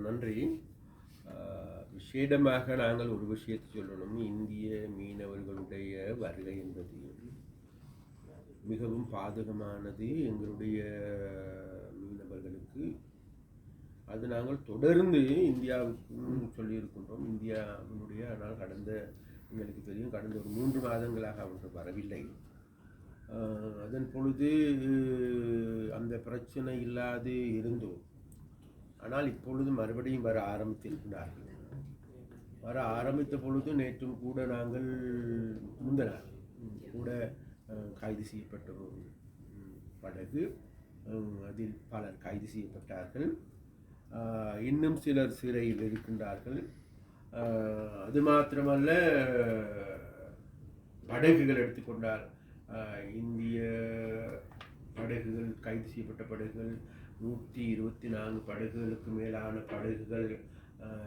நன்றி. விசேடமாக நாங்கள் ஒரு விஷயத்தை சொல்லணும். இந்திய மீனவர்களுடைய வருகை என்பது மிகவும் பாதகமானது எங்களுடைய மீனவர்களுக்கு. அது நாங்கள் தொடர்ந்து இந்தியாவுக்கும் சொல்லியிருக்கின்றோம். இந்தியாவினுடைய ஆனால் எங்களுக்கு தெரியும் கடந்த ஒரு 3 மாதங்களாக அவர்கள் வரவில்லை. அதன் பொழுது அந்த பிரச்சனை இல்லாது இருந்தோம். ஆனால் இப்பொழுது மறுபடியும் வர ஆரம்பித்திருக்கிறார்கள். வர ஆரம்பித்த பொழுது நேற்றும் கூட நாங்கள் முந்தனார் கூட கைது செய்யப்பட்ட ஒரு படகு, அதில் பலர் கைது செய்யப்பட்டார்கள். இன்னும் சிலர் சிறையில் இருக்கின்றார்கள். அது மாத்திரமல்ல, படகுகள் எடுத்துக்கொண்டால் இந்திய படகுகள், கைது செய்யப்பட்ட படகுகள் 124 படகுகளுக்கு மேலான படகுகள்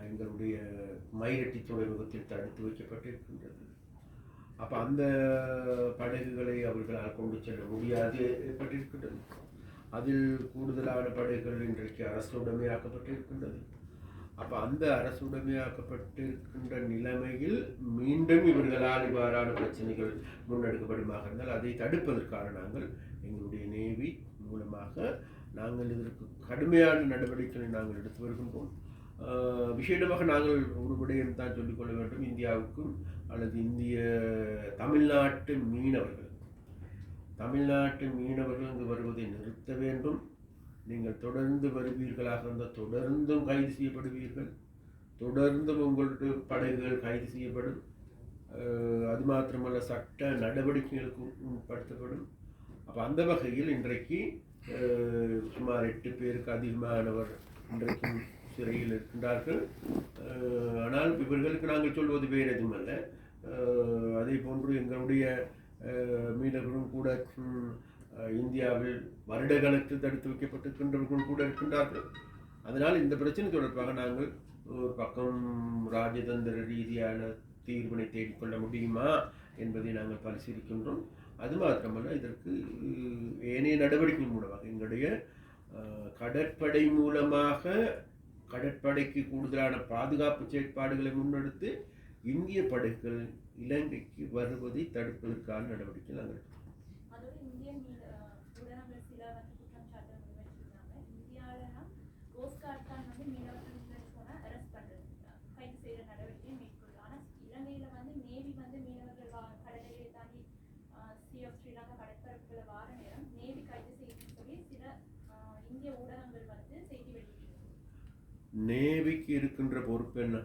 எங்களுடைய மயிரட்டி துறைமுகத்தில் தடுத்து வைக்கப்பட்டிருக்கின்றது. அப்போ அந்த படகுகளை அவர்களால் கொண்டு செல்ல முடியாது ஏற்பட்டிருக்கின்றது. அதில் கூடுதலான படகுகள் இன்றைக்கு அரசு உடைமையாக்கப்பட்டிருக்கின்றது. அப்போ அந்த அரசு உடைமையாக்கப்பட்டிருக்கின்ற நிலைமையில் மீண்டும் இவர்களால் இவ்வாறான பிரச்சனைகள் முன்னெடுக்கப்படுமாக இருந்தால் அதை தடுப்பதற்கான நாங்கள் எங்களுடைய நேவி மூலமாக நாங்கள் இதற்கு கடுமையான நடவடிக்கைகளை நாங்கள் எடுத்து வருகின்றோம். விசேடமாக நாங்கள் ஒரு விடயம் தான் சொல்லிக்கொள்ள வேண்டும். இந்தியாவுக்கும் அல்லது தமிழ்நாட்டு மீனவர்கள் இங்கு வருவதை நிறுத்த வேண்டும். நீங்கள் தொடர்ந்து வருவீர்களாக இருந்தால் தொடர்ந்தும் கைது செய்யப்படுவீர்கள். தொடர்ந்தும் உங்களுடைய படகுகள் கைது செய்யப்படும். அது மாத்திரமல்ல, சட்ட நடவடிக்கைகளுக்கு உட்படுத்தப்படும். அப்போ அந்த வகையில் இன்றைக்கு சுமார் 8 பேருக்கு அதிகமானவர் இன்றைக்கும் சிறையில் இருக்கின்றார்கள். ஆனால் இவர்களுக்கு நாங்கள் சொல்வது வேறு எதுவும் அல்ல. அதே போன்று எங்களுடைய மீனவர்களும் கூட இந்தியாவில் வருடகாலத்தில் தடுத்து வைக்கப்பட்டிருக்கின்றவர்களும் கூட இருக்கின்றார்கள். அதனால் இந்த பிரச்சனை தொடர்பாக நாங்கள் ஒரு பக்கம் ராஜதந்திர ரீதியான தீர்வினை தேடிக்கொள்ள முடியுமா என்பதை நாங்கள் பரிசீலிக்கின்றோம். அது மாத்திரமல்ல, இதற்கு ஏனைய நடவடிக்கை மூலமாக எங்களுடைய கடற்படை மூலமாக கடற்படைக்கு கூடுதலான பாதுகாப்பு செயற்பாடுகளை முன்னெடுத்து இந்திய படைகள் இலங்கைக்கு வருவதை தடுப்பதற்கான நடவடிக்கை நாங்கள் எடுக்கிறோம். நேவிக்கு இருக்கின்ற பொறுப்பு என்ன?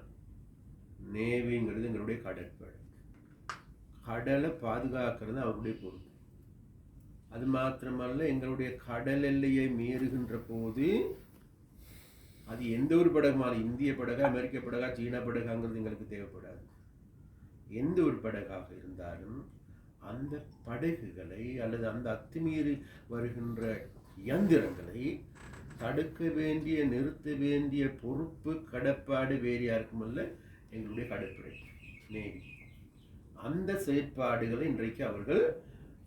நேவிங்கிறது எங்களுடைய கடற்படை. கடலை பாதுகாக்கிறது அவருடைய பொறுப்பு. அது மாத்திரமல்ல, எங்களுடைய கடல் எல்லையை மீறுகின்ற போது அது எந்த ஒரு படகுமான இந்திய படகா, அமெரிக்க படகா, சீனா படகாங்கிறது எங்களுக்கு தேவைப்படாது. எந்த ஒரு படகாக இருந்தாலும் அந்த படகுகளை அல்லது அந்த அத்துமீறி வருகின்ற இயந்திரங்களை தடுக்க வேண்டிய, நிறுத்த வேண்டிய பொறுப்பு, கடப்பாடு வேறு யாருக்கும் அல்ல, எங்களுடைய கடற்படை நேவி. அந்த செயற்பாடுகளை இன்றைக்கு அவர்கள்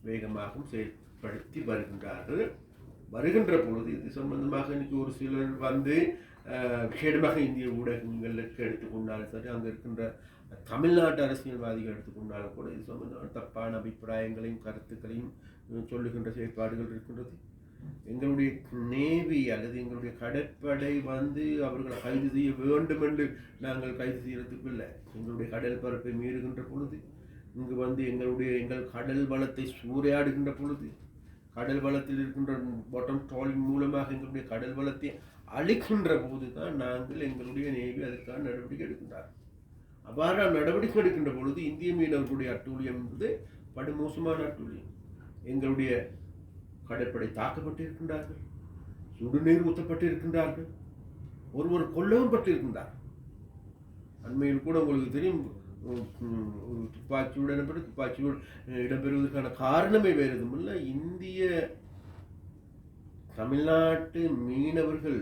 வேகமாக செயல்படுத்தி வருகின்றார்கள். வருகின்ற பொழுது இது சம்பந்தமாக இன்னைக்கு ஒரு சிலர் வந்து விசேடமாக இந்திய ஊடகங்களுக்கு எடுத்துக்கொண்டாலும் சரி, அங்கே இருக்கின்ற தமிழ்நாட்டு அரசியல்வாதிகள் எடுத்துக்கொண்டாலும் கூட இது சம்பந்தமான தப்பான அபிப்பிராயங்களையும் கருத்துக்களையும் சொல்லுகின்ற செயற்பாடுகள் இருக்கின்றது. எங்களுடைய நேவி அல்லது எங்களுடைய கடற்படை வந்து அவர்களை கைது செய்ய வேண்டும் என்று நாங்கள் கைது செய்யறதுக்கு இல்லை. எங்களுடைய கடல் பரப்பை மீறுகின்ற பொழுது, இங்கு வந்து எங்கள் கடல் வளத்தை சூறையாடுகின்ற பொழுது, கடல் வளத்தில் இருக்கின்ற பாட்டம் ட்ராலிங் மூலமாக எங்களுடைய கடல் வளத்தை அழிக்கின்ற போது தான் நாங்கள் எங்களுடைய நேவி அதற்கான நடவடிக்கை எடுக்கின்றார். அவ்வாறு நடவடிக்கை எடுக்கின்ற பொழுது இந்திய மீனவர்களுடைய அட்டூழியம் என்பது படுமோசமான அட்டூழியம். எங்களுடைய கடற்படை தாக்கப்பட்டிருக்கின்றார்கள், சுடுநீர் ஊற்றப்பட்டிருக்கின்றார்கள், ஒருவர் கொல்லவும் பட்டிருக்கின்றார். அண்மையில் கூட உங்களுக்கு தெரியும், ஒரு துப்பாக்கியுடன் இடம்பெறுவதற்கான காரணமே வேறு எதுவும் இல்லை. இந்திய தமிழ்நாட்டு மீனவர்கள்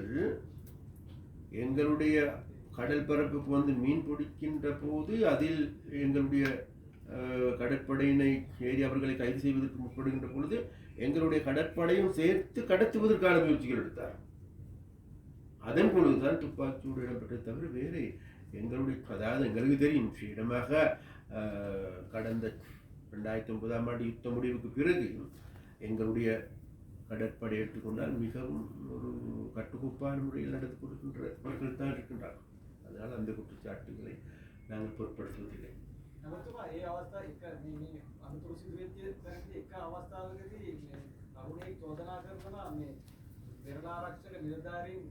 எங்களுடைய கடல் பரப்புக்கு வந்து மீன் பிடிக்கின்ற போது அதில் எங்களுடைய கடற்படையினை ஏறி அவர்களை கைது செய்வதற்கு முற்படுகின்ற பொழுது எங்களுடைய கடற்படையும் சேர்த்து கடத்துவதற்கான முயற்சிகள் எடுத்தார். அதன் பொழுதுதான் துப்பாக்கிச்சூடு இடம்பெற்றது தவிர வேறு எங்களுடைய, அதாவது எங்களுக்கு தெரியும் இடமாக கடந்த 2009ஆம் ஆண்டு யுத்த முடிவுக்கு பிறகு எங்களுடைய கடற்படை எடுத்துக்கொண்டால் மிகவும் ஒரு கட்டுக்கோப்பான முறையில் நடந்து கொடுக்கின்றவர்கள் தான் இருக்கின்றார்கள். அதனால் அந்த குற்றச்சாட்டுகளை நாங்கள் பொருட்படுத்துவதில்லை. ඒ අවස්ථා එක මේ අනුතුරු සිදු වෙච්ච තැනදී එක අවස්ථාවකදී මේ තරුණයෙක් චෝදනා කරනවා මේ වෙරළාරක්ෂක නිලධාරීන්